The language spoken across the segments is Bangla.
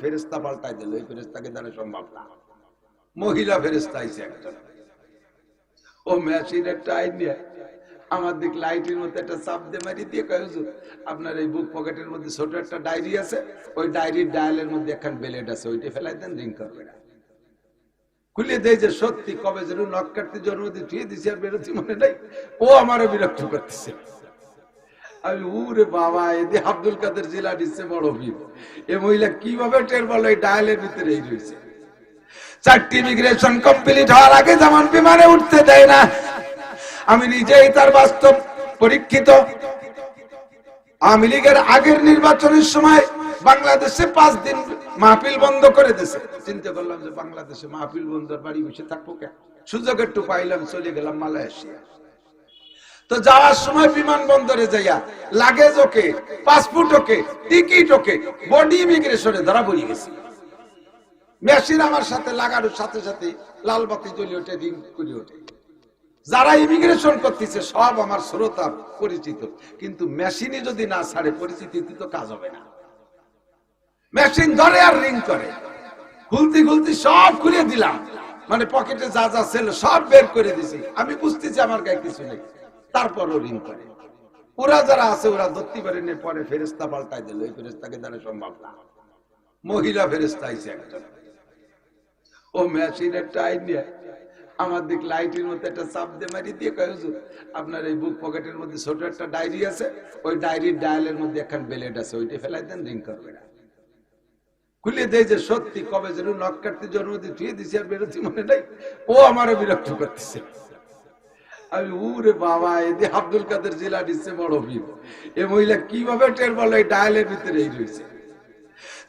ফেরেশতা পাল্টাই দিল, এই ফেরেশতাকে দ্বারা সম্ভব না। মহিলা ফেরেশতা আইছে একজন, ও মেশিনের টাইম নিয়ে আমার দিক লাইটের মধ্যে একটা চাপ দিয়ে মারি দিয়ে কয়, হুজুর আপনার এই বুক পকেটের মধ্যে ছোট একটা ডায়েরি আছে, ওই ডায়েরির ডায়ালের মধ্যে একখান বেলেট আছে, ওইটা ফেলাই দেন, রিং করবে না। খুলে দেয় যে সত্যি কবে যেন নখ কাটতে জন্মদিন ধুয়ে দিছি আর বেরোচ্ছি মনে নাই, ও আমারও বিরক্ত করতেছে। আমি উরে বাবা, এদি আব্দুল কাদের জিলানী সে বড় ভিড়। এ মহিলা কিভাবে টের বলো এই ডায়ালের ভিতরে এই রয়েছে। 4টি ইমিগ্রেশন কমপ্লিট হওয়ার আগে যেমন বিমানে উঠতে দেয় না, আমি নিজেই তার বাস্তব পরীক্ষিত। আওয়ামী লীগের আগের নির্বাচনের সময় বাংলাদেশে 5 দিন মাহফিল বন্ধ করে দিয়েছে। চিন্তা করলাম যে বাংলাদেশে মাহফিল বন্ধ, বাড়ি বসে থাকবো কেন, সুযোগ একটু পাইলাম, চলে গেলাম মালয়েশিয়া। তো যাওয়ার সময় বিমানবন্দরে যাইয়া লাগেজ ওকে, পাসপোর্ট ওকে, টিকিট ওকে, বডি ইমিগ্রেশনে ধরা পড়ে গেছি। মেশিন আমার সাথে লাগানোর সাথে সাথে লাল বাতি জ্বলে ওঠে, রিং করে ওঠে। যারা ইমিগ্রেশন করতেছে সব আমার শ্রোতা পরিচিত, কিন্তু মেশিনে যদি না ছাড়ে পরিচিতি তো কাজ হবে না। মেশিন ধরে আর রিং করে, খুলতে খুলতে সব খুলে দিলাম, মানে পকেটে যা যা ছিল সব বের করে দিছি। আমি বুঝতেছি আমার গায়ে কিছু নেই, তারপরও রিং করে। ওরা যারা আছে ওরা ধরতে পারেনি, পরে ফেরেশতা পাল্টাই দিল, এই ফেরেশতাকে দ্বারা সম্ভব না। মহিলা ফেরেশতা আইছে একজন, ও মেশিনের টাইম নিয়ে আমার দিক লাইটের মধ্যে একটা চাপ দিয়ে মারি দিয়ে কয়, হুজুর আপনার এই বুক পকেটের মধ্যে ছোট একটা ডায়েরি আছে, ওই ডায়েরির ডায়ালের মধ্যে একখান বেলেট আছে, ওইটা ফেলাই দেন, রিং করবে না। খুলে দেয় যে সত্যি কবে যেন নখ কাটতে জন্মদিন ধুয়ে দিছি আর বেরোচ্ছি মনে নাই, ও আমারও বিরক্ত করতেছে। আমি উরে বাবা, এদি আব্দুল কাদের জিলানী সে বড় ভিড়। এ মহিলা কিভাবে টের বলো এই ডায়ালের ভিতরে এই রয়েছে।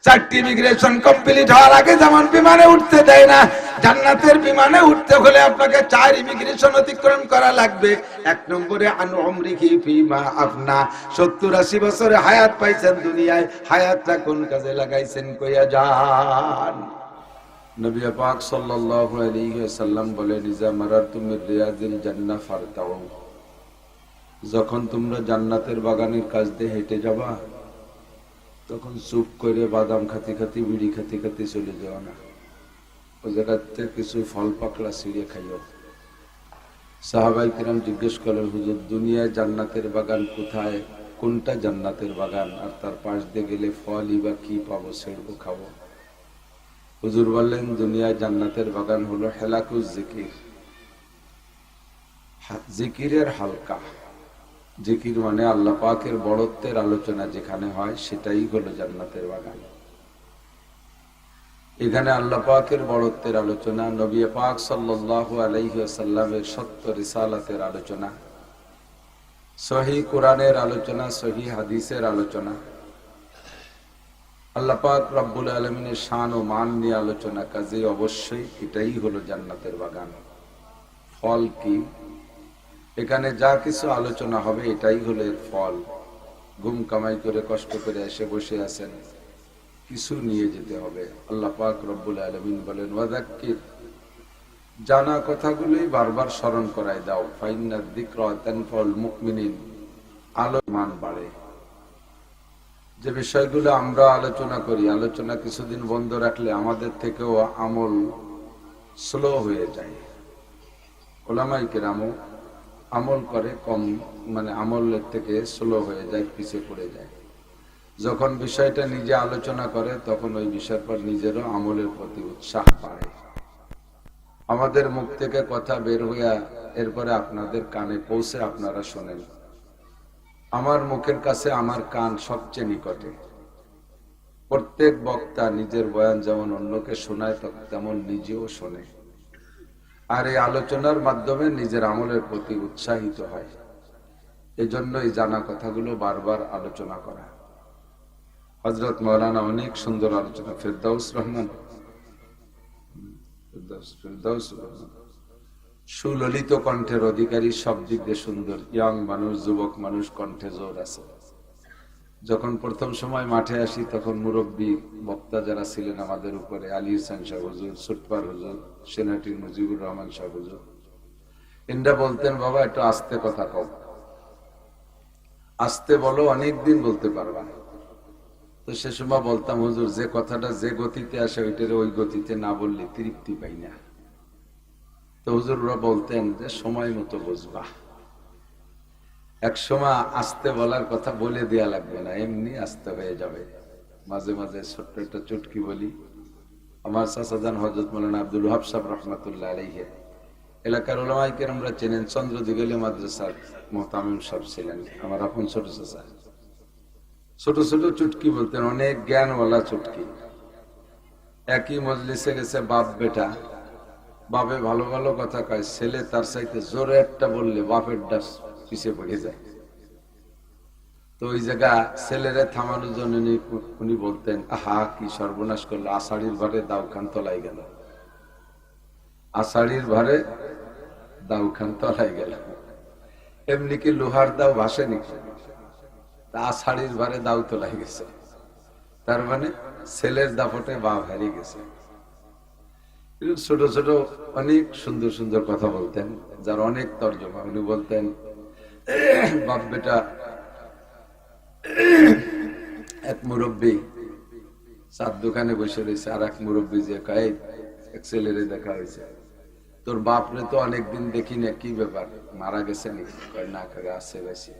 4টি ইমিগ্রেশন কমপ্লিট হওয়ার আগে যেমন বিমানে উঠতে দেয় না, জান্নাতের বিমানে উঠতে হলে আপনাকে 4 ইমিগ্রেশন অতিক্রম করা লাগবে। 1 নম্বরে আনু উমরিহি ফিমা আফনা, 70-80 বছরে হায়াত পাইছেন দুনিয়ায়, হায়াতটা কোন কাজে লাগাইছেন কইয়া যান। নবী পাক সাল্লাল্লাহু আলাইহি ওয়াসাল্লাম বলেন, ইজা মারারতুম মির রিয়াজিল জান্নাহ ফারতাউ, যখন তোমরা জান্নাতের বাগানের কাছ দিয়ে হেঁটে যাবা তখন চুপ করে বাদাম খাতি খাতি, বিড়ি খাতি খাতি চলে যাও না, ওই জায়গাতে কিছু ফল পাকড়া ছিঁড়ে খাইও। সাহাবাই কিরাম জিজ্ঞেস করেন, হুজুর দুনিয়ায় জান্নাতের বাগান কোথায়, কোনটা জান্নাতের বাগান, আর তার পাশ দিয়ে গেলে ফলই বা কি পাবো, ছেড়বো খাবো? হুজুর বললেন, দুনিয়ায় জান্নাতের বাগান হলো হেলাকুজ জিকির, জিকিরের হালকা। জিকির মানে আল্লাহ পাকের বড়ত্বের আলোচনা যেখানে হয় সেটাই হলো জান্নাতের বাগান। এখানে আল্লাহ পাকের বড়ত্বের আলোচনা, নবী পাক সাল্লাল্লাহু আলাইহি ওয়াসাল্লামের সত্য রিসালাতের আলোচনা, সহিহ কোরআনের আলোচনা, সহিহ হাদিসের আলোচনা, আল্লাহ পাক রব্বুল আলামিনের শান ও মান নিয়ে আলোচনা। কাজেই অবশ্যই এটাই হলো জান্নাতের বাগান। ফল কি? এখানে যা কিছু আলোচনা হবে এটাই হলো এর ফল। ঘুম কামাই করে কষ্ট করে এসে বসে আছেন, কিছু নিয়ে যেতে হবে। আল্লাহ পাক রব্বুল আলামিন বলেন, ওয়াযাক্কির, জানা কথাগুলোই বারবার স্মরণ করায় দাও, ফাইন্না যিকরা তানফাউল মুমিনিন, আলোমান বাড়ে। যে বিষয়গুলো আমরা আলোচনা করি, আলোচনা কিছুদিন বন্ধ রাখলে আমাদের থেকেও আমল স্লো হয়ে যায়। ওলামায়ে কেরামও আমল করে কম, মানে আমলের থেকে স্লো হয়ে যায়, পিছিয়ে পড়ে যায়। যখন বিষয়টা নিজে আলোচনা করে তখন ওই বিষয়ের পর নিজেরও আমলের প্রতি উৎসাহ বাড়ে। আমাদের মুখ থেকে কথা বের হইয়া এরপরে আপনাদের কানে পৌঁছে আপনারা শোনেন। আমার মুখের কাছে আমার কান সবচেয়ে নিকটে। প্রত্যেক বক্তা নিজের বয়ান যেমন অন্যকে শোনায় তেমন নিজেও শোনে, আর এই আলোচনার মাধ্যমে নিজের আমলের প্রতি উৎসাহিত হয়। এজন্য এই জানা কথাগুলো বারবার আলোচনা করা। হযরত মাওলানা অনেক সুন্দর আলোচনা, ফেরদাউস রহমান, সুললিত কণ্ঠের অধিকারী, সব দিক দিয়ে সুন্দর, ইয়াং মানুষ, যুবক মানুষ, কণ্ঠে জোর আছে। যখন প্রথম সময় মাঠে আসি তখন মুরব্বী বক্তা যারা ছিলেন আমাদের উপরে, আলী হোসেন শাহ হুজুর, সুটপার হুজুর, সেনাটির মুজিবুর রহমান শাহ হুজুর, এনরা বলতেন, বাবা একটু আস্তে কথা কও, আস্তে বলো, অনেকদিন বলতে পারবা। তো সে সময় বলতাম, হুজুর যে কথাটা যে গতিতে আসে ওইটার ওই গতিতে না বললে তৃপ্তি পাই না। তো হুজুররা বলতেন যে সময় মতো বুঝবা, এক সময় আস্তে বলার কথা বলে দেয়া লাগবে না, এমনি আস্তে হয়ে যাবে। মাঝে মাঝে ছোট্ট একটা চুটকি বলি। আমার চাচাজান হযরত মাওলানা আব্দুল ওয়াহাব সাহেব রহমাতুল্লাহ আলাইহি এলাকার উলামায়ে কেরামরা চেনেন, চন্দ্রদিগলি মাদ্রাসার মুহতামিম সাহেব ছিলেন আমার আপন ছোট চাচা। ছোট ছোট চুটকি বলতেন, অনেক জ্ঞানওয়ালা চুটকি। একই মজলিসে গেছে বাপ বেটা, বাপে ভালো ভালো কথা কয়, ছেলে তার চাইতে জোরে একটা বললে বাপের ডাস পিছিয়ে পড়ে যায়। তো ওই জায়গা ছেলেরে থামানোর জন্য উনি বলতেন, আহা কি সর্বনাশ করলো, আষাঢ়ির ভারে দাও খান তলাই গেল, আষাঢ়ির ভারে দাও খান তলাই গেল। এমনি কি লোহার দাও ভাসে নাকি? আষাঢ়ির ভারে দাও তোলাই গেছে, তার মানে ছেলের দাপটে বাপ হারিয়ে গেছে। ছোট ছোট অনেক সুন্দর সুন্দর কথা বলতেন, যার অনেক তর্জমা। উনি বলতেন, বাপ বেটা এক মুরব্বী চার দোকানে বসে রয়েছে, আর এক মুরব্বী যে কয়, এক ছেলেরে দেখা হয়েছে, তোর বাপরে তো অনেকদিন দেখি না, কি ব্যাপার, মারা গেছে নাকি? কয় না কাকা, আছে বেশি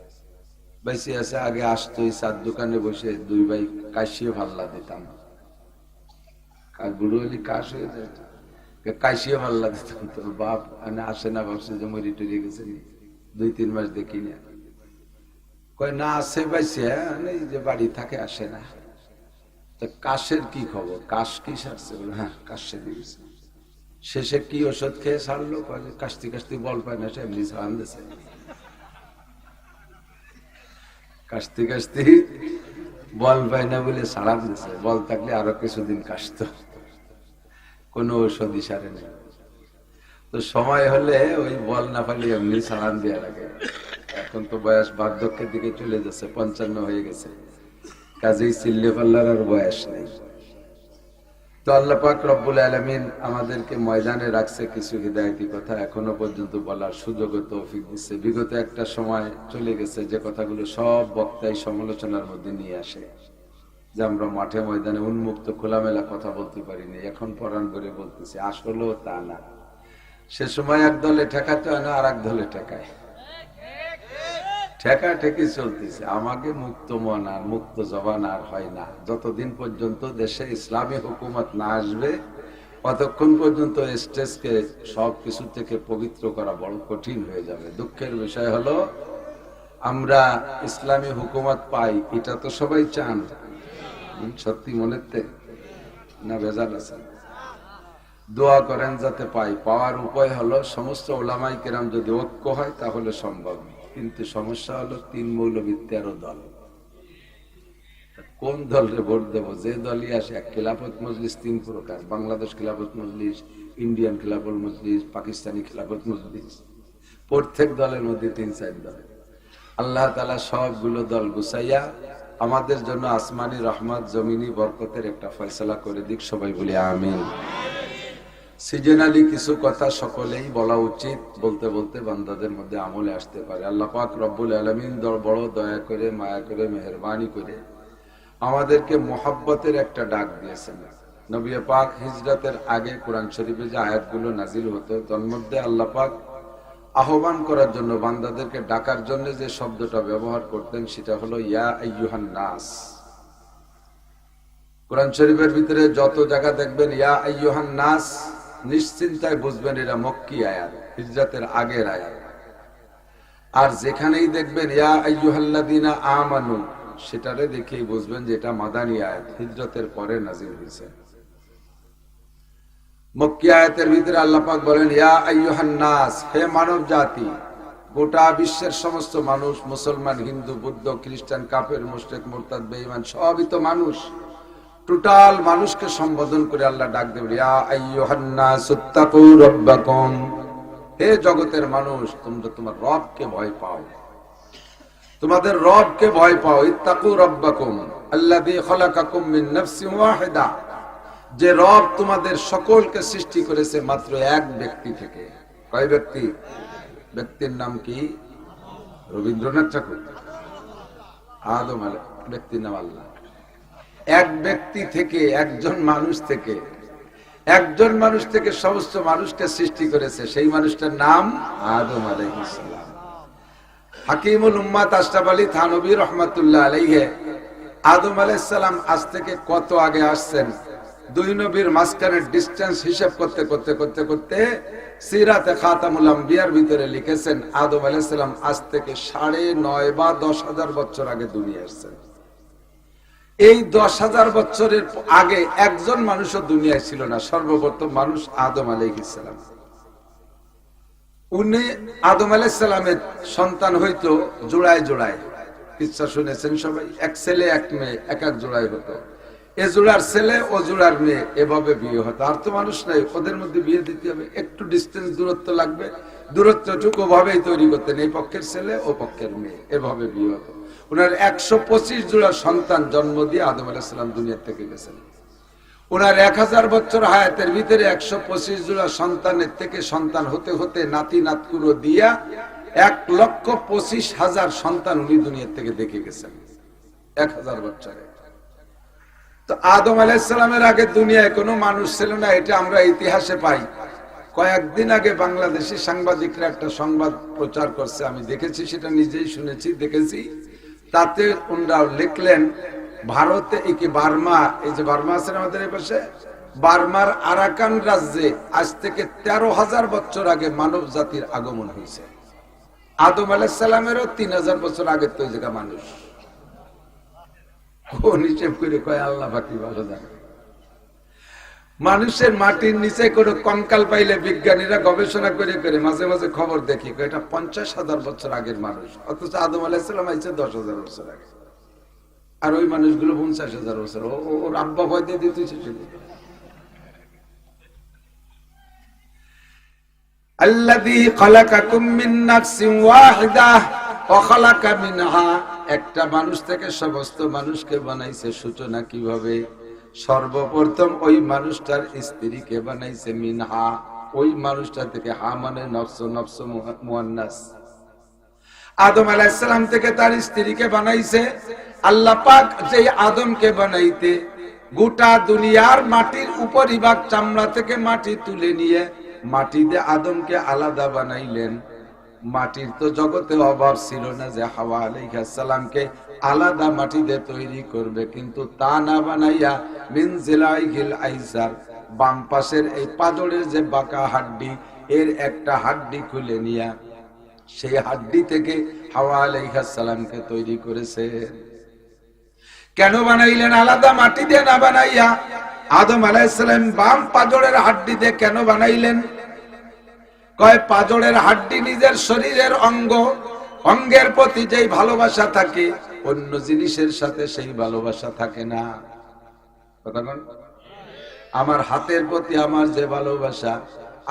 বেশি আছে, আগে আসতো এই চার দোকানে বসে দুই ভাই কাশিয়ে ভাল্লা দিতাম। বুড়ো হলি কাশ হয়ে যায়, কাশিয়ে ভাল্লা দিতাম। তোর বাপ আসে না, ভাবছে যে মরি টরি গেছে, 2-3 মাস দেখি না। কয় না, আছে পাইছে, এই যে বাড়ি থাকে, আসে না। তো কাশের কি খবর, কাশ কি সারছে? বলে হ্যাঁ, কাশ সেরে গেছে। শেষে কি ওষুধ খেয়ে ছাড়লো? কাশতে কাশতে বল পায় না, সে এমনি ছাড়ান দিয়েছে। কাশতে কাশতে বল পায় না বলে ছাড়ান দিয়েছে, বল থাকলে আরো কিছুদিন কাশত, কোনো ওষুধই সারে না। তো সময় হলে ওই বল না পাইলে এমনি ছাড়ান দেওয়া লাগে। এখন তো বয়স বার্ধক্যের দিকে চলে যাচ্ছে, 55 হয়ে গেছে, কাজেই চিল্লে পাল্লার আর বয়স নেই। তো আল্লাহ পাক রব্বুল আলামিন আমাদেরকে ময়দানে রাখছে কিছু হিদায়াতি কথা, এখনো পর্যন্ত বলার সুযোগ ও তৌফিক দিচ্ছে। বিগত একটা সময় চলে গেছে যে কথাগুলো সব বক্তাই সমালোচনার মধ্যে নিয়ে আসে, যে আমরা মাঠে ময়দানে উন্মুক্ত খোলামেলা কথা বলতে পারিনি, এখন পরাণ করে বলতেছি। আসলেও তা না। সে সময় এক দলে ঠেকাতে হয় না, আর এক দলে ঠেকায়, ঠেকা ঠেকি চলতেছে। আমাকে মুক্ত মন আর মুক্ত জবান আর হয় না, যতদিন পর্যন্ত দেশে ইসলামী হুকুমত না আসবে ততক্ষণ পর্যন্ত স্টেজকে সবকিছু থেকে পবিত্র করা বড় কঠিন হয়ে যাবে। দুঃখের বিষয় হলো, আমরা ইসলামী হুকুমত পাই, এটা তো সবাই চান, সত্যি মনেতে না ভেজাল আছে? দোয়া করেন যাতে পাই। পাওয়ার উপায় হলো, সমস্ত ওলামায়ে কেরাম যদি ঐক্য হয় তাহলে সম্ভব। কিন্তু সমস্যা হলো 3 মৌলবী 13 দল। কোন দলরে ভোট দেবো? যে দলই আসে। খেলাফত মজলিস 3 প্রকার, বাংলাদেশ খেলাফত মজলিস, ইন্ডিয়ান খেলাফত মজলিস, পাকিস্তানি খেলাফত মজলিস। প্রত্যেক দলের মধ্যে 3-4 দল। আল্লাহ তাআলা সবগুলো দল গুছাইয়া আমাদের জন্য আসমানি রহমত, জমিনি বরকতের একটা ফয়সালা করে দিক। সবাই বলি আমিন। সিজনালি কিছু কথা সকলেই বলা উচিত, বলতে বলতে বান্দাদের মধ্যে আমলে আসতে পারে। আল্লাহ পাক রব্বুল আলামিন বড় দয়া করে, মায়া করে, মেহেরবানি করে আমাদেরকে মোহাব্বতের একটা ডাক দিয়েছেন। নবী পাক হিজরতের আগে কোরআন শরীফে যে আয়াতগুলো নাজিল হতো, তার মধ্যে আল্লাহ পাক আহ্বান করার জন্য, বান্দাদেরকে ডাকার জন্য যে শব্দটা ব্যবহার করতেন সেটা হলো ইয়া আইয়ুহান নাস। কোরআন শরীফের ভিতরে যত জায়গা দেখবেন ইয়া আইয়ুহান নাস, নিশ্চিন্তায় বুঝবেন এটা মক্কি আয়াত, হিজরতের আগের আয়াত। আর যেখানেই দেখবেন ইয়া আইয়ুহাল্লাযীনা আমানু, সেটারে দেখেই বুঝবেন যে এটা মাদানী আয়াত, হিজরতের পরে নাজিল হয়েছে। মক্কি আয়াতের ভিতরে আল্লাহ পাক বলেন ইয়া আইয়ুহান নাস, হে মানব জাতি, গোটা বিশ্বের সমস্ত মানুষ, মুসলমান, হিন্দু, বৌদ্ধ, খ্রিস্টান, কাফের, মুশরিক, মুরতাদ, বেঈমান, সবই তো মানুষ। টোটাল মানুষকে সম্বোধন করে আল্লাহ ডাক দেবেন ইয়া আইয়ুহান নাস ইত্তাকু রাব্বাকুম, হে জগতের মানুষ, তোমরা তোমার রবকে ভয় পাও, তোমাদের রবকে ভয় পাও। ইত্তাকু রাব্বাকুম আল্লাযী খালাকাকুম মিন নাফসিন ওয়াহিদা, যে রব তোমাদের সকলকে সৃষ্টি করেছে মাত্র এক ব্যক্তি থেকে। কয় ব্যক্তি? ব্যক্তির নাম কি? রবীন্দ্রনাথ ঠাকুর? আদম আলাইহিস, ব্যক্তির নাম আল্লাহ। এক ব্যক্তি থেকে, একজন মানুষ থেকে সমস্ত মানুষকে সৃষ্টি করেছে। সেই মানুষটার নাম আদম আলাইহিস সালাম। হাকিমুল উম্মাত আশরাফ আলী থানভী রহমাতুল্লাহ আলাইহি আদম আলাইহিস সালাম আজ থেকে কত আগে আসছেন, দুই নবীর মাঝখানে ডিসটেন্স হিসাব করতে করতে করতে করতে সিরাতে খাতামুল আম্বিয়ার ভিতরে লিখেছেন আদম আলাইহিস সালাম আজ থেকে 9.5 বা 10,000 বছর আগে দুনিয়ায় আসছেন। এই 10,000 বছরের আগে একজন মানুষও দুনিয়ায় ছিল না। সর্বপ্রথম মানুষ আদম আলাইহিস সালাম। উনি আদম আলাইহিস সালামের সন্তান হইতো জোড়ায় জোড়ায়, কিচ্ছা শুনেছেন সবাই, এক ছেলে এক মেয়ে, এক এক জোড়ায় হতো। এ জোড়ার ছেলে ও জোড়ার মেয়ে, এভাবে বিয়ে হতো। আর তো মানুষ নাই, ওদের মধ্যে বিয়ে দিতে হবে, একটু ডিস্টেন্স দূরত্ব লাগবে, দূরত্বটুকু ভাবেই তৈরি করতেন, এই পক্ষের ছেলে ও পক্ষের মেয়ে, এভাবে বিয়ে হতো। ওনার 125 জোড়া সন্তান জন্ম দিয়ে আদম আলাইহিস সালাম দুনিয়া থেকে গেছেন। ওনার 1000 বছর হায়াতের ভিতরে 125 জোড়া সন্তানের থেকে সন্তান হতে হতে নাতি নাতকুরো দিয়া 1,25,000 সন্তান উনি দুনিয়া থেকে দেখে গেছেন 1000 বছরে। তো আদম আলাইহিস সালামের আগে দুনিয়ায় কোনো মানুষ ছিল না, এটা আমরা ইতিহাসে পাই। কয়েকদিন আগে বাংলাদেশি সাংবাদিকরা একটা সংবাদ প্রচার করছে, আমি দেখেছি, সেটা নিজেই শুনেছি, দেখেছি। তাতে ওনারা লিখলেন ভারতে বার্মা, এই যে বার্মা আছে আমাদের এই পাশে, বার্মার আরাকান রাজ্যে আজ থেকে 13,000 বছর আগে মানব জাতির আগমন হয়েছে। আদম আলাইহিস সালামেরও 3,000 বছর আগে তো এই জায়গা মানুষ। কোন হিসেব করে কয় আল্লাহ বাকি ভালো জানে। মানুষের মাটির নিচে কোনো কঙ্কাল পাইলে বিজ্ঞানীরা গবেষণা করে করে মাঝে মাঝে খবর দেখি এটা 50,000 বছর আগের মানুষ, অথচ আদম আলাইহিস সালাম আইছে 10,000 বছর আগে। আর ওই মানুষগুলো 50,000 বছর, ওর আব্বা ভয় দিয়ে দিতেছে। আল্লাযী খালাকাকুম মিন নাফসিন ওয়াহিদাহ ওয়া খালাকা মিনহা, একটা মানুষ থেকে সমস্ত মানুষকে বানাইছে। সূচনা কিভাবে? সর্বপ্রথম ওই মানুষটার স্ত্রীকে বানাইছে মিনহা, ওই মানুষটা থেকে, হা মানে নফস, নফস মুয়ান্নাস। আদম আলাইহিস সালাম থেকে তার স্ত্রীকে বানাইছে। আল্লাহ পাক যে আদমকে বানাইতে গোটা দুনিয়ার মাটির উপরিভাগ চামড়া থেকে মাটি তুলে নিয়ে মাটি দিয়ে আদমকে আলাদা বানাইলেন। মাটির তো জগতে অভাব ছিল না যে হাওয়া আলাইহিস সালামকে আলাদা মাটি দিয়ে তৈরি করবে, কিন্তু তা না বানাইয়া মিন জিলাইহিল আইসার, বাম পাশের এই পাজরের যে বাঁকা হাড্ডি, এর একটা হাড্ডি খুলে নিয়া সেই হাড্ডি থেকে হাওয়া আলাইহিস সালামকে তৈরি করেছে। কেন বানাইলেন আলাদা মাটি দিয়ে না বানাইয়া? আদম আলাইহিস সালাম বাম পাজরের হাড্ডি দিয়ে কেন বানাইলেন? কয় পাজরের হাড্ডি নিজের শরীরের অঙ্গ, অঙ্গের প্রতি যেই ভালোবাসা থাকে অন্য জিনিসের সাথে সেই ভালোবাসা থাকে না। কথা বল, আমার হাতের প্রতি আমার যে ভালোবাসা,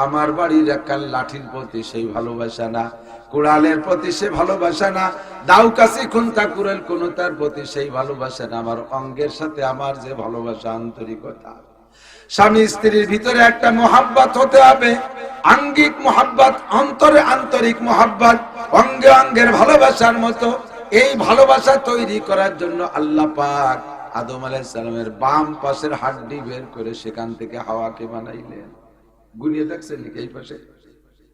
আমার বাড়ির একটা লাঠির প্রতি সেই ভালোবাসা না, কুড়ালের প্রতি সে ভালোবাসা না, দাউ কাছি খুন্তা কুড়াল কোন তার প্রতি সেই ভালোবাসা না। আমার অঙ্গের সাথে আমার যে ভালোবাসা, আন্তরিকতা। স্বামী স্ত্রীর ভিতরে একটা মোহাব্বত হতে হবে, আঙ্গিক মোহাব্বত, অন্তরে আন্তরিক মোহাব্বত, অঙ্গে অঙ্গের ভালোবাসার মতো। এই ভালোবাসা তৈরি করার জন্য আল্লাহ পাক আদম আলাইহিস সালামের বাম পাশের হাড্ডি বের করে সেখান থেকে হাওয়াকে বানাইলেন। গুনিয়ে দেখছেন নাকি এই পাশে?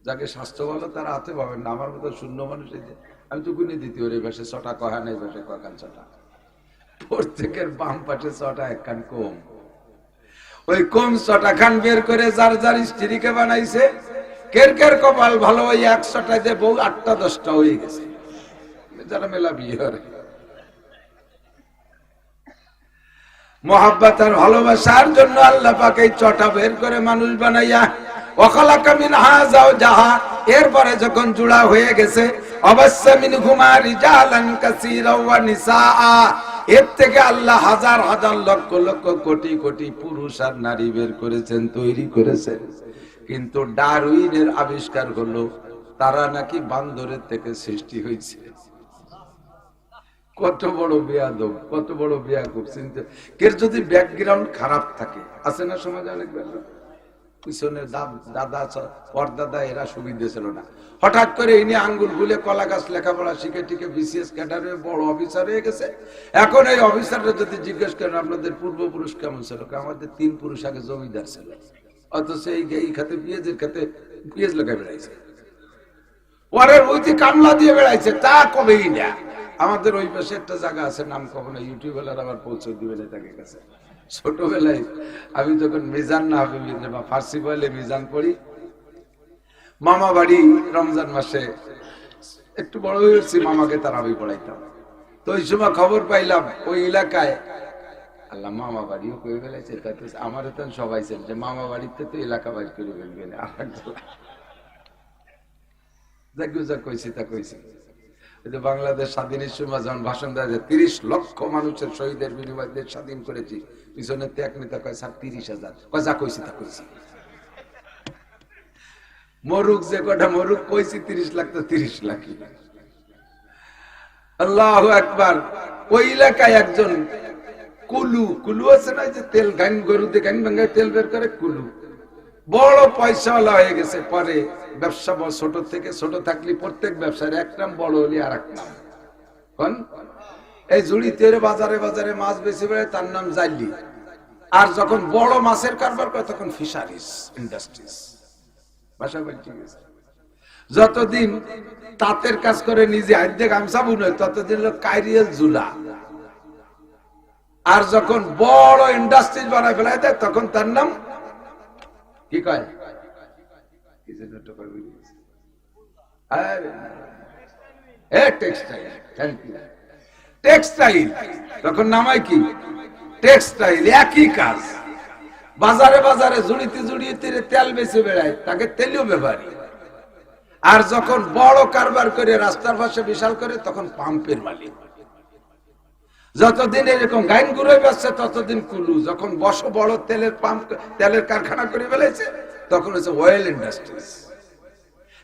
যাকে স্বাস্থ্য ভালো তারা হাতে পাবেন না, আমার মতো শূন্য মানুষ। এই যে আমি তো গুনিয়ে দিতে ওর এই পাশে 6টা কহান, এই পাশে কখান 6টা, প্রত্যেকের বাম পাশে 6টা, এক কান কম। ওই কম 6টা খান বের করে যার যার স্ত্রীকে বানাইছে। কের কের কপাল ভালো, ওই 100টাতে বউ 8টা 10টা হয়ে গেছে, যারা মেলা বিয়ে করে। মোহাব্বত আর ভালোবাসার জন্য আল্লাহ পাক এই 6টা বের করে মানুষ বানাইয়া ওয়াখালাকা মিনহা যাওজাহা, এরপরে যখন জোড়া হয়ে গেছে, অবশ্যই মিনহুমা রিজালান কাসীরা ওয়া নিসাআ, এর থেকে আল্লাহ হাজার হাজার লক্ষ লক্ষ কোটি কোটি পুরুষ আর নারী বের করেছেন, তৈরি করেছেন। কিন্তু ডারউইনের আবিষ্কার হলো তারা নাকি বান্দরের থেকে সৃষ্টি হয়েছে। কত বড় বেয়াদব, কত বড় বেয়াকুব। চিন্তা, এর যদি ব্যাকগ্রাউন্ড খারাপ থাকে, আছে না সমাজে অনেক ব্যাপার, পিছনে দাদা পরদাদা এরা সুবিধা ছিল না। হঠাৎ করে ইনি আঙ্গুল গুলে কলা গাছ লেখাপড়া শিখে টিকে বিসিএস ক্যাডারে বড় অফিসার হয়ে গেছে। এখন এই অফিসাররা যদি জিজ্ঞেস করেন আপনাদের পূর্বপুরুষ কেমন ছিল, আমাদের 3 পুরুষ আগে জমিদার ছিল, অথচ এই খাতে পেঁয়াজের খাতে পেঁয়াজ লেখা বেড়াইছে, পরের ওইতে কামলা দিয়ে বেড়াইছে, তা কবেই না। আমাদের ওই পাশে একটা জায়গা আছে, নাম কখনো ইউটিউবের আবার পৌঁছে দিবেন তাকে কাছে। ছোটবেলায় আমি যখন মিজান না হবে বা ফার্সি বলে মিজান পড়ি, মামা বাড়ি রমজান মাসে একটু বড় হয়েছি, মামাকে তারাবি পড়াইতাম। তো ওই সময় খবর পাইলাম ওই এলাকায় আল্লাহ মামা বাড়িও করে ফেলেছে, আমার তো সবাই ছিল যে মামা বাড়িতে তো এলাকা বাইর করে ফেলবেন। বাংলাদেশ স্বাধীনের সময় যখন ভাষণ দেওয়া যায় 30 লক্ষ মানুষের শহীদের বিনিময়ে দেশ স্বাধীন করেছি, পিছনে এক নেতা কয় স্যার 30,000, যা কইছি তা কইছি। মরুক যে কটা মরুক, কইছি 30 লাখ তো 30 লাখ। আল্লাহু আকবার। ওই এলাকায় একজন কুলু আছে না, যে তেল গান গরুতে গান ভাঙ্গায় তেল বের করে, কুলু বড় পয়সাওয়ালা হয়ে গেছে। পরে ব্যবসা ছোট থেকে ছোট থাকলে প্রত্যেক ব্যবসার এক নাম, বড় হলে আর এক নাম। কোন এই জুড়িতে বাজারে বাজারে মাছ বেশি বেড়ে, তার নাম জাইলি। আর যখন বড় মাছের কারবার করে তখন ফিশারিজ ইন্ডাস্ট্রিজ ভাষা বলছি। যতদিন তাঁতের কাজ করে নিজে হাতে গামছা বুনে, ততদিন কাইরিয়াল জুলা। আর যখন বড় ইন্ডাস্ট্রিজ বানায় ফেলায় দেয়, তখন তার নাম কি কয়, টেক্সটাইল। তখন নামায় কি টেক্সটাইল। একই কাজ, বাজারে বাজারে জুড়িতে জুড়িতে তেল বেশি বেড়ায়, তাকে তেলীয় ব্যাপারী। আর যখন বড় কারবার করে রাস্তার পাশে বিশাল করে, তখন পাম্পের মালিক। যতদিন এরকম গাইন ঘুরে বেসছে ততদিন কুলু। যখন বড় তেলের পাম্প, তেলের কারখানা করে ফেলেছে, তখন হচ্ছে অয়েল ইন্ডাস্ট্রিজ।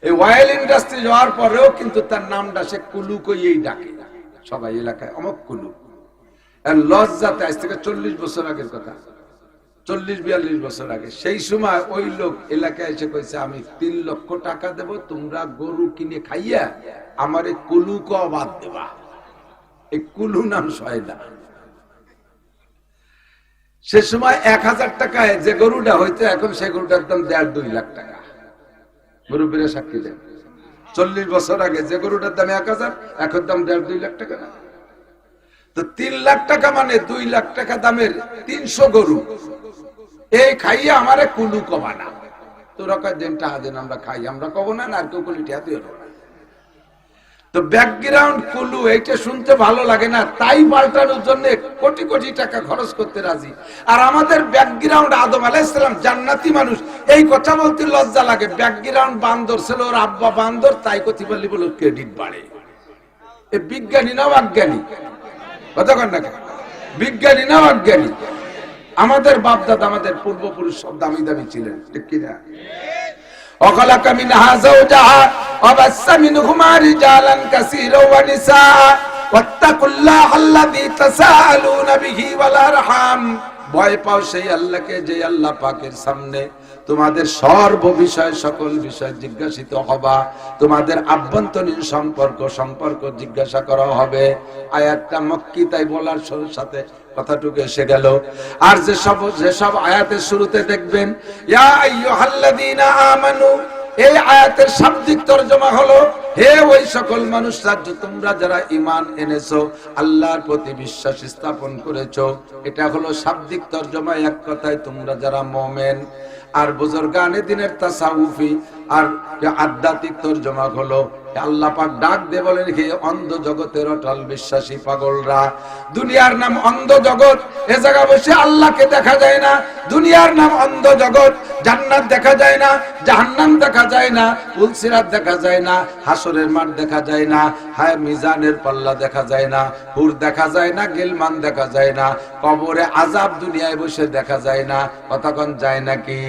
এই অয়েল ইন্ডাস্ট্রি হওয়ার পরেও কিন্তু তার নামটা সে কুলু কইয়েই ডাকে সবাই এলাকায়, অমক কুলু। লজ্জাতে আজ থেকে 40 বছর আগের কথা, 40-42 বছর আগে, সেই সময় ওই লোক এলাকায় এসে কইছে, আমি 3 লক্ষ টাকা দেব, তোমরা গরু কিনে খাইয়া আমার এই কুলু ক বাদ দেবা। এই কুলু নাম সয় না। সে সময় 1000 টাকায় যে গরুটা হইতো, এখন সে গরুটার দাম 1.5-2 লাখ টাকা। মুরব্বীরা সাক্ষী দেন, 40 বছর আগে যে গরুটার দাম 1000, এখন দাম 1.5-2 লাখ টাকা না। তো 3 লাখ টাকা মানে 2 লাখ টাকা দামের 300 গরু। এই খাইয়ে আমারে কুলু কবা না, তোরা কয় দেন টাকা দেন, আমরা খাই, আমরা কব না, আর কেউ কলি টাকা দিও না। তো ব্যাকগ্রাউন্ড কুলু, এইটা শুনতে ভালো লাগে না, তাই পাল্টানোর জন্য কোটি কোটি টাকা খরচ করতে রাজি। আর আমাদের ব্যাকগ্রাউন্ড আদম আলাইহিস সালাম জান্নাতি মানুষ, এই কথা বলতে লজ্জা লাগে। ব্যাকগ্রাউন্ড বান্দর ছিল, ওর আব্বা বান্দর, তাই কথা বললি বলে ক্রেডিট বাড়ে। এ বিজ্ঞানী না অজ্ঞানী? কতক্ষণ না বিজ্ঞানী না অজ্ঞানী? আমাদের বাপ দাদা, আমাদের পূর্বপুরুষ সব দামি দামি ছিলেন, ঠিক কিনা? وخلق منها زوجها وبث منهما رجالا كثيرا ونساء واتقوا الله الذي تساءلون به والارحام। ভয় পাও সেই আল্লাহকে, যে আল্লাহ পাকের সামনে তোমাদের সর্ব বিষয়, সকল বিষয় জিজ্ঞাসিত হবা। তোমাদের আভ্যন্তরীণ সম্পর্ক জিজ্ঞাসা করা হবে। আয়াতটা মক্কি, তাই বলার সাথে কথাটুকু এসে গেল। আর যেসব আয়াতের শুরুতে দেখবেন ইয়া আইয়ুহাল্লাযীনা আমানু, এই আয়াতের শাব্দিক তরজমা হলো, হে ওই সকল মানুষরা তোমরা যারা ঈমান এনেছো, আল্লাহর প্রতি বিশ্বাস স্থাপন করেছো। এটা হলো শাব্দিক তরজমা, এক কথায় তোমরা যারা মুমিন। আর বুজুর্গানে দিনের তাসাউফি আর আধ্যাত্মিক তরজমা হলো, আল্লাহ পাক ডাক দিয়ে বলেন, হে অন্ধ জগতের অটল বিশ্বাসী পাগলরা, দুনিয়ার নাম অন্ধ জগৎ, এ জায়গা বসে আল্লাহকে দেখা যায় না। দুনিয়ার নাম অন্ধ জগৎ, জান্নাত দেখা যায় না, জাহান্নাম দেখা যায় না, পুলসিরাত দেখা যায় না, হাসরের মাঠ দেখা যায় না, হায় মিজানের পাল্লা দেখা যায় না, হুর দেখা যায় না, গিলমান দেখা যায় না, কবরে আযাব দুনিয়ায় বসে দেখা যায় না। কতক্ষণ যায় নাকি?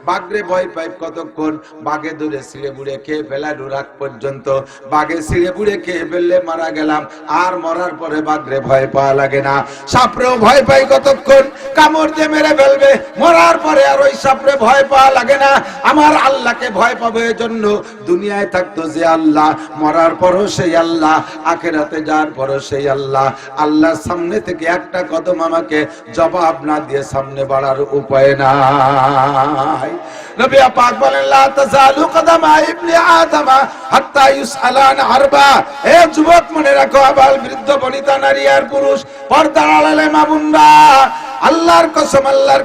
বাঘরে ভয় পাই কতক্ষণ? বাঘে দূরে ছিঁড়ে বুড়ে খেয়ে ফেলার রাগ পর্যন্ত। বাঘে ছিঁড়ে বুড়ে খেয়ে ফেললে মারা গেলাম, আর মরার পরে বাঘরে ভয় পাওয়া লাগে না। সাপরেও ভয় পাই কতক্ষণ? কামড় দিয়ে মেরে ফেলবে, মরার পরে আর ওই সাপরে ভয় পাওয়া লাগে না। আমার আল্লাহকে ভয় পাবো এজন্য দুনিয়ায় থাকতো যে আল্লাহ, মরার পরও সেই আল্লাহ, আখিরাতে যাওয়ার পরও সেই আল্লাহ। আল্লাহর সামনে থেকে একটা কদম আমাকে জবাব না দিয়ে সামনে বাড়ার উপায় নাই। নবী পাক বলেন লা তাযালু কদামা ইবনে আদম হাত্তা ইউসআলান আরবা। এ যুবক মনে রাখো, আবাল বৃদ্ধ বনিতা নারী আর পুরুষ, পর্দার আড়ালে মা বোনরা, আল্লাহর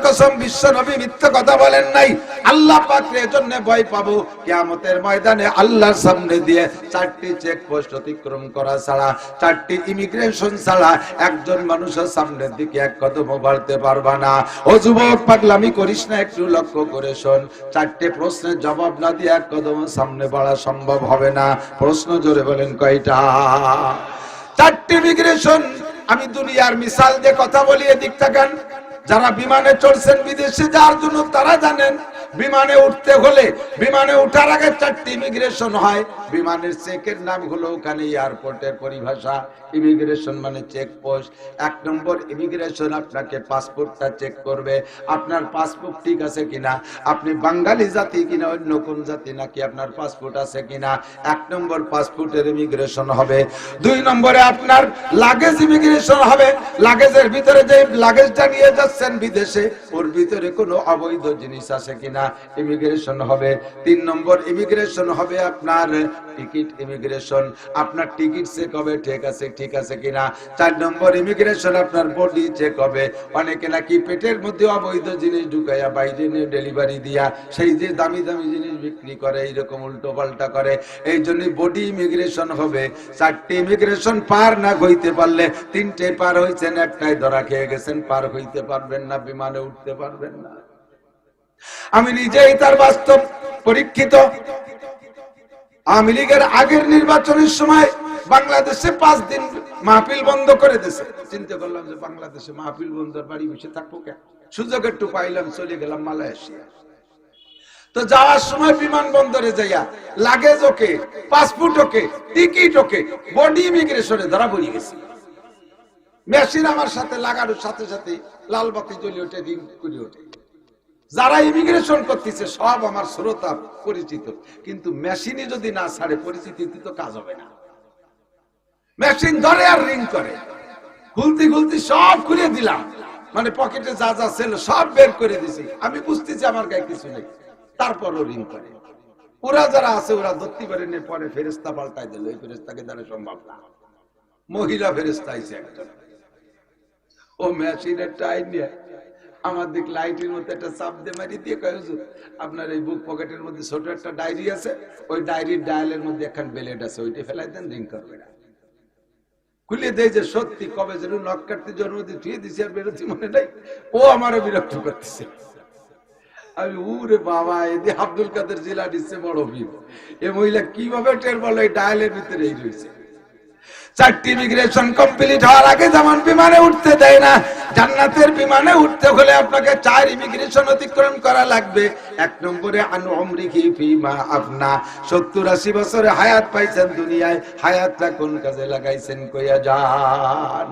কসম বিশ্ব নবী মিথ্যা কথা বলেন নাই। আল্লাহ পাকের জন্য ভয় পাবো কিয়ামতের ময়দানে আল্লাহর সামনে দিয়ে 4টি চেকপোস্ট অতিক্রম করা ছাড়া, 4টি ইমিগ্রেশন ছাড়া একজন মানুষের সামনের দিকে এক কদমও বাড়তে পারবা না। ও যুবক, পাগলামি করিস না, একটু লক্ষ্য করে শোন। 4টে প্রশ্নের জবাব না দিয়ে এক কদম সামনে বাড়া সম্ভব হবে না। প্রশ্ন জোরে বলেন কয়টা? 4টি ইমিগ্রেশন। আমি দুনিয়ার মিসাল দিয়ে কথা বলি, এদিক থাকেন। যারা বিমানে চড়ছেন বিদেশে যাওয়ার জন্য তারা জানেন, বিমানে উঠতে হলে বিমানে উঠার আগে 4টি ইমিগ্রেশন হয়। বিমানের চেকের নাম হলো ওখানে এয়ারপোর্টের পরিভাষা। ইমিগ্রেশন মানে চেকপোস্ট। 1 নম্বর ইমিগ্রেশন আপনাকে পাসপোর্টটা চেক করবে, আপনার পাসপোর্ট ঠিক আছে কিনা, আপনি বাঙালি জাতি কিনা অন্য কোন জাতি, নাকি আপনার পাসপোর্ট আছে কিনা। 1 নম্বর পাসপোর্টের ইমিগ্রেশন হবে। 2 নম্বরে আপনার লাগেজ ইমিগ্রেশন হবে। লাগেজের ভিতরে যে লাগেজটা নিয়ে যাচ্ছেন বিদেশে, ওর ভিতরে কোনো অবৈধ জিনিস আছে কিনা, ইমিগ্রেশন হবে। 3 নম্বর ইমিগ্রেশন হবে আপনার টিকিট ইমিগ্রেশন। আপনার টিকিট চেক হবে, ঠিক আছে কিনা। 4 নম্বর ইমিগ্রেশন আপনার বডি চেক হবে। অনেকে নাকি পেটের মধ্যে অবৈধ জিনিস ঢুকাইয়া বাইরে নিয়ে ডেলিভারি দিয়া সেই যে দামি দামি জিনিস বিক্রি করে, এইরকম উল্টো পাল্টা করে, এই জন্য বডি ইমিগ্রেশন হবে। 4টি ইমিগ্রেশন পার না হইতে পারলে, 3টে পার হইছেন, 1টাই ধরা খেয়ে গেছেন, পার হইতে পারবেন না, বিমানে উঠতে পারবেন না। আমি নিজেই তার বাস্তব পরীক্ষিত। আওয়ামী লীগের আগের নির্বাচনের সময় বাংলাদেশে 5 দিন মাহফিল বন্ধ করে দিয়েছে। চিন্তা করলাম যে বাংলাদেশে মাহফিল বন্ধর বাড়ি বসে থাকবো কেন, সুযোগ একটু পাইলাম, চলে গেলাম মালয়েশিয়া। তো যাওয়ার সময় বিমানবন্দরে যাইয়া লাগেজ ওকে, পাসপোর্ট ওকে, টিকিট ওকে, বডি ইমিগ্রেশনে ধরা পড়ে গেছে। মেশিন আমার সাথে লাগানোর সাথে সাথে লাল বাতি জ্বলে ওঠে, রিং করে ওঠে। যারা ইমিগ্রেশন করতেছে সব আমার শ্রোতা পরিচিত, কিন্তু মেশিনে যদি না ছাড়ে পরিচিতি তো কাজ হবে না। মেশিন ধরে আর রিং করে, খুলতে খুলতে সব খুলে দিলাম, মানে পকেটে যা যা ছিল সব বের করে দিছি। আমি বুঝতেছি আমার গায়ে কিছু নেই, তারপরও রিং করে। ওরা যারা আছে ওরা ধরতে পারেনি, পরে ফেরেস্তা পাল্টাই দিল। এই ফেরেস্তাকে দ্বারা সম্ভব না। মহিলা ফেরেস্তা আইছে একজন, ও মেশিনের টাইম নিয়ে আমার দিক লাইটের মধ্যে একটা চাপ দিয়ে মারি দিয়ে কয়, হুজুর আপনার এই বুক পকেটের মধ্যে ছোট একটা ডায়েরি আছে, ওই ডায়েরির ডায়ালের মধ্যে একখান বেলেট আছে, ওইটা ফেলাই দেন, রিং করবে না। খুলে দেয় যে সত্যি কবে যেন নখ কাটতে জন্মদিন ধুয়ে দিছি আর বেরোতে মনে নাই। ও আমারও বিরক্ত করতেছে। আমি উরে বাবা, এদি আব্দুল কাদের জিলানী সে বড় ভিড়। এ মহিলা কিভাবে টের বলো এই ডায়ালের ভিতরে এই রয়েছে। 4টি ইমিগ্রেশন কমপ্লিট হওয়ার আগে যেমন বিমানে উঠতে দেয় না, জান্নাতের বিমানে উঠতে হলে আপনাকে 4 ইমিগ্রেশন অতিক্রম করা লাগবে। 1 নম্বরে আনু উমরিহি ফিমা আফনা, 70-80 বছরে হায়াত পাইছেন দুনিয়ায়, হায়াতটা কোন কাজে লাগাইছেন কইয়া যান।